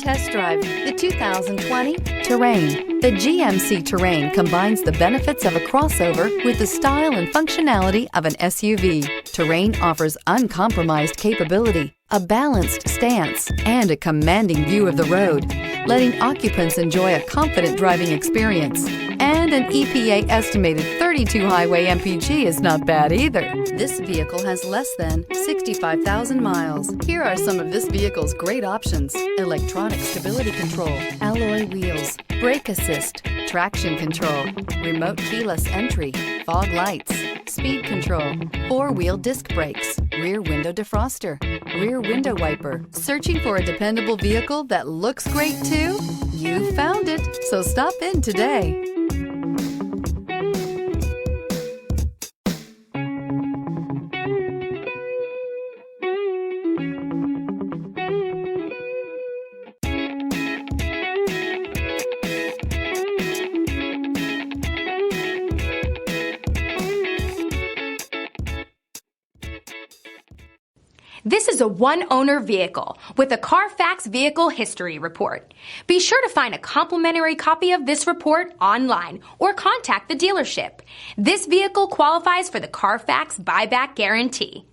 test drive the 2020 Terrain. The GMC Terrain combines the benefits of a crossover with the style and functionality of an SUV. Terrain offers uncompromised capability, a balanced stance, and a commanding view of the road, letting occupants enjoy a confident driving experience. And an EPA estimated 32 highway MPG is not bad either. This vehicle has less than 65,000 miles. Here are some of this vehicle's great options: electronic stability control, alloy wheels, brake assist, traction control, remote keyless entry, fog lights, speed control, four-wheel disc brakes, rear window defroster, rear window wiper. Searching for a dependable vehicle that looks great too? You found it, so stop in today. This is a one-owner vehicle with a CARFAX Vehicle History Report. Be sure to find a complimentary copy of this report online or contact the dealership. This vehicle qualifies for the CARFAX Buyback Guarantee.